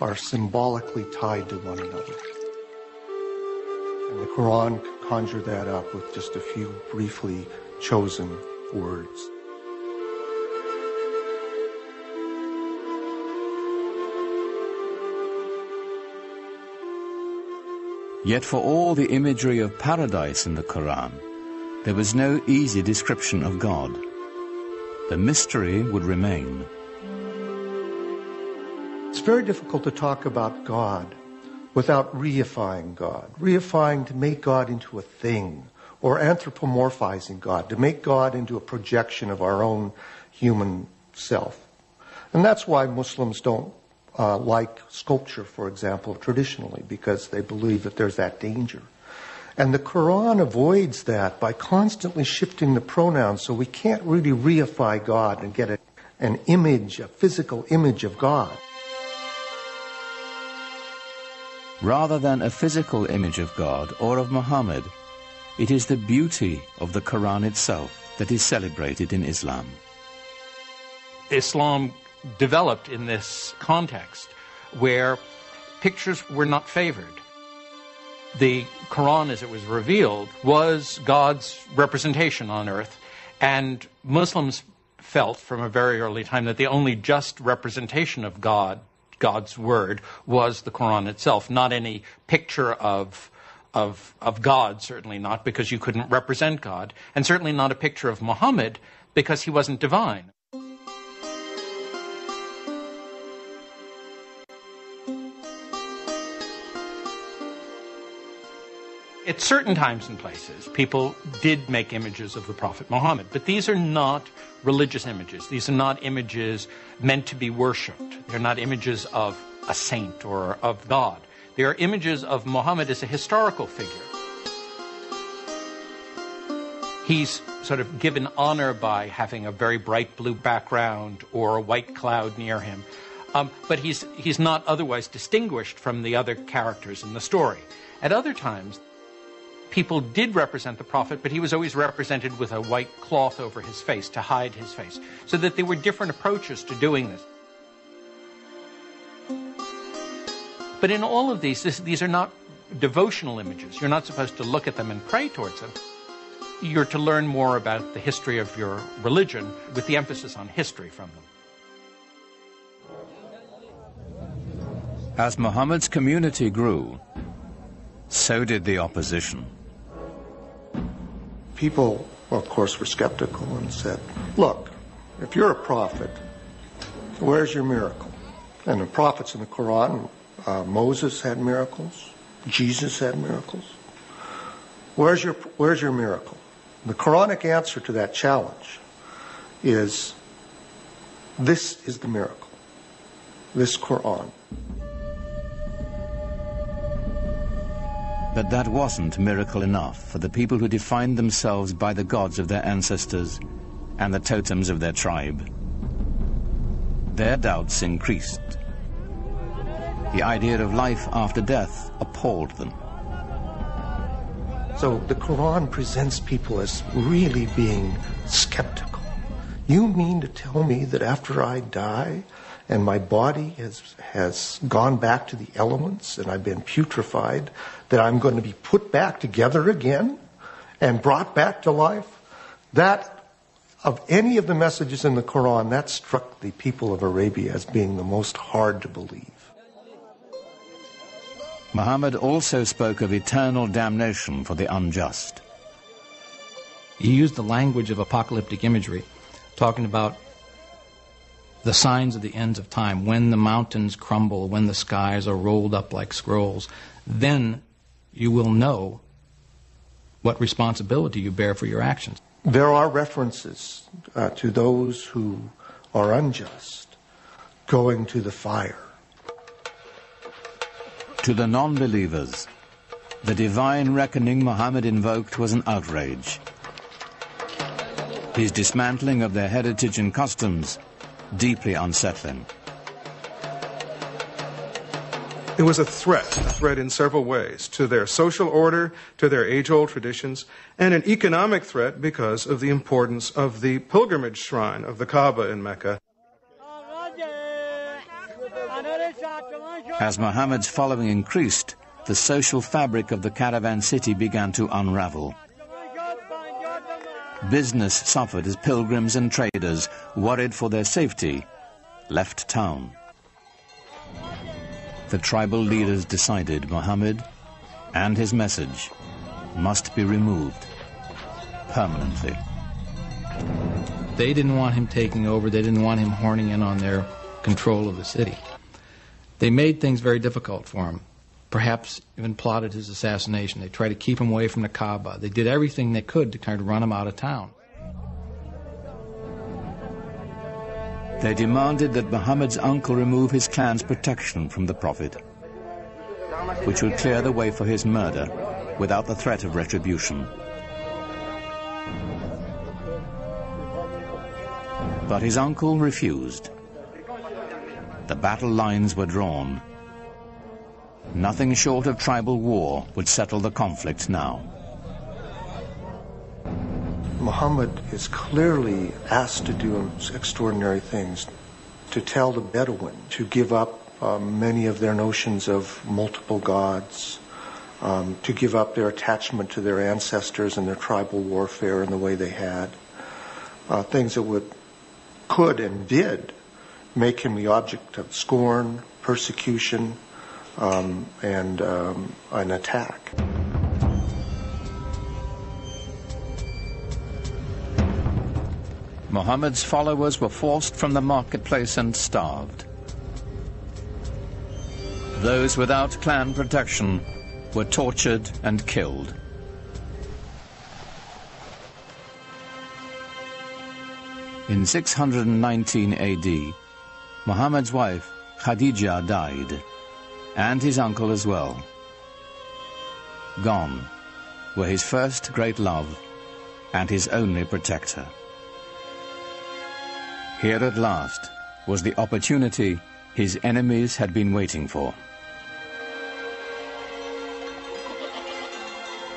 are symbolically tied to one another. And the Quran can conjure that up with just a few briefly chosen words. Yet for all the imagery of paradise in the Quran, there was no easy description of God. The mystery would remain. It's very difficult to talk about God without reifying God. Reifying to make God into a thing, or anthropomorphizing God, to make God into a projection of our own human self. And that's why Muslims don't like sculpture, for example, traditionally, because they believe that there's that danger. And the Quran avoids that by constantly shifting the pronouns, so we can't really reify God and get an image, a physical image of God. Rather than a physical image of God or of Muhammad, it is the beauty of the Quran itself that is celebrated in Islam. Islam developed in this context where pictures were not favored. The Quran, as it was revealed, was God's representation on earth, and Muslims felt from a very early time that the only just representation of God's word, was the Quran itself, not any picture of God, certainly not, because you couldn't represent God, and certainly not a picture of Muhammad, because he wasn't divine. At certain times and places, people did make images of the Prophet Muhammad, but these are not religious images. These are not images meant to be worshipped. They're not images of a saint or of God. They are images of Muhammad as a historical figure. He's sort of given honor by having a very bright blue background or a white cloud near him, but he's not otherwise distinguished from the other characters in the story. At other times, people did represent the Prophet, but he was always represented with a white cloth over his face to hide his face, so that there were different approaches to doing this. But in all of these are not devotional images. You're not supposed to look at them and pray towards them. You're to learn more about the history of your religion, with the emphasis on history from them. As Muhammad's community grew, so did the opposition. People, of course, were skeptical and said, look, if you're a prophet, where's your miracle? And the prophets in the Quran, Moses had miracles, Jesus had miracles. Where's your miracle? The Quranic answer to that challenge is, this is the miracle, this Quran. But that wasn't miracle enough for the people who defined themselves by the gods of their ancestors and the totems of their tribe. Their doubts increased. The idea of life after death appalled them. So the Quran presents people as really being skeptical. You mean to tell me that after I die and my body has gone back to the elements and I've been putrefied, that I'm going to be put back together again and brought back to life? That, of any of the messages in the Quran, that struck the people of Arabia as being the most hard to believe. Muhammad also spoke of eternal damnation for the unjust. He used the language of apocalyptic imagery, talking about the signs of the ends of time, when the mountains crumble, when the skies are rolled up like scrolls, then you will know what responsibility you bear for your actions. There are references to those who are unjust going to the fire. To the non-believers, the divine reckoning Muhammad invoked was an outrage. His dismantling of their heritage and customs, deeply unsettling. It was a threat in several ways, to their social order, to their age-old traditions, and an economic threat because of the importance of the pilgrimage shrine of the Kaaba in Mecca. As Muhammad's following increased, the social fabric of the caravan city began to unravel. Business suffered as pilgrims and traders, worried for their safety, left town. The tribal leaders decided Muhammad and his message must be removed permanently. They didn't want him taking over. They didn't want him horning in on their control of the city. They made things very difficult for him, perhaps even plotted his assassination. They tried to keep him away from the Kaaba. They did everything they could to kind of run him out of town. They demanded that Muhammad's uncle remove his clan's protection from the Prophet, which would clear the way for his murder without the threat of retribution. But his uncle refused. The battle lines were drawn. Nothing short of tribal war would settle the conflict now. Muhammad is clearly asked to do extraordinary things, to tell the Bedouin to give up many of their notions of multiple gods, to give up their attachment to their ancestors and their tribal warfare in the way they had, things that could and did make him the object of scorn, persecution, and an attack. Muhammad's followers were forced from the marketplace and starved. Those without clan protection were tortured and killed. In 619 AD, Muhammad's wife Khadija died, and his uncle as well. Gone were his first great love and his only protector. Here at last was the opportunity his enemies had been waiting for.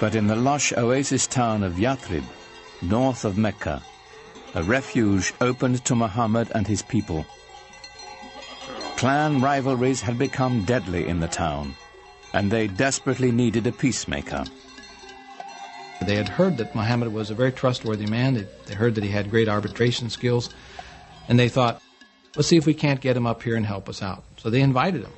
But in the lush oasis town of Yathrib, north of Mecca, a refuge opened to Muhammad and his people. Clan rivalries had become deadly in the town, and they desperately needed a peacemaker. They had heard that Muhammad was a very trustworthy man. They heard that he had great arbitration skills, and they thought, let's see if we can't get him up here and help us out. So they invited him.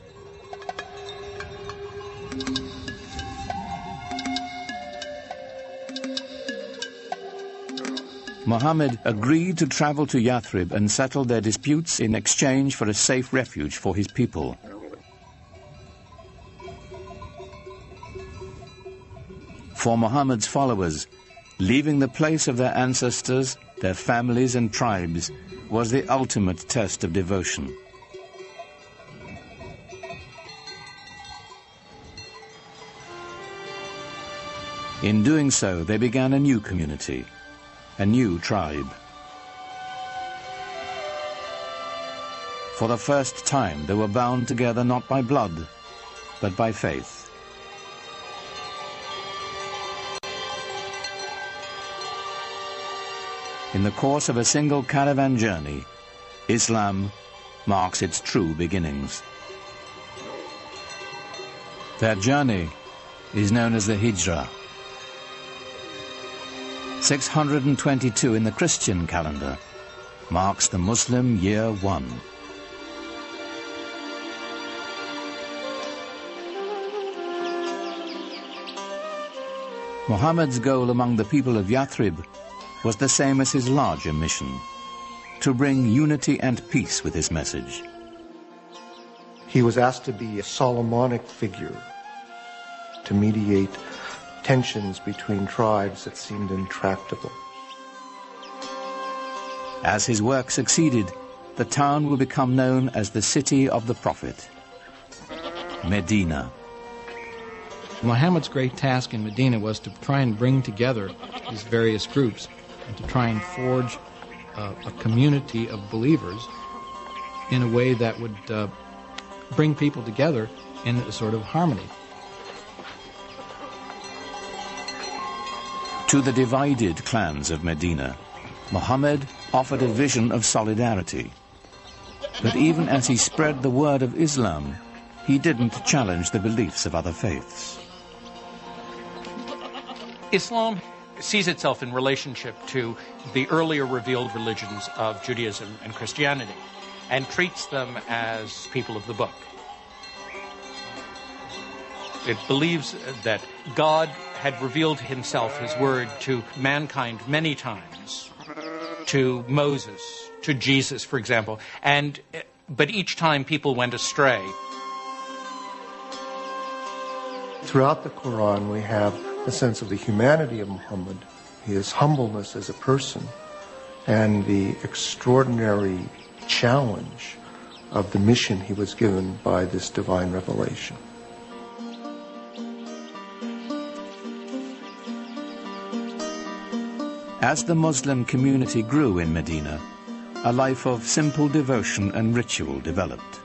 Muhammad agreed to travel to Yathrib and settle their disputes in exchange for a safe refuge for his people. For Muhammad's followers, leaving the place of their ancestors, their families and tribes, was the ultimate test of devotion. In doing so, they began a new community, a new tribe. For the first time, they were bound together not by blood, but by faith. In the course of a single caravan journey, Islam marks its true beginnings. Their journey is known as the Hijrah. 622 in the Christian calendar marks the Muslim year 1. Muhammad's goal among the people of Yathrib was the same as his larger mission, to bring unity and peace with his message. He was asked to be a Solomonic figure, to mediate tensions between tribes that seemed intractable. As his work succeeded, the town would become known as the City of the Prophet, Medina. Muhammad's great task in Medina was to try and bring together these various groups and to try and forge a community of believers in a way that would bring people together in a sort of harmony. To the divided clans of Medina, Muhammad offered a vision of solidarity. But even as he spread the word of Islam, he didn't challenge the beliefs of other faiths. Islam sees itself in relationship to the earlier revealed religions of Judaism and Christianity and treats them as people of the book. It believes that God had revealed himself, his word, to mankind many times, to Moses, to Jesus, for example, but each time people went astray. Throughout the Quran, we have a sense of the humanity of Muhammad, his humbleness as a person, and the extraordinary challenge of the mission he was given by this divine revelation. As the Muslim community grew in Medina, a life of simple devotion and ritual developed.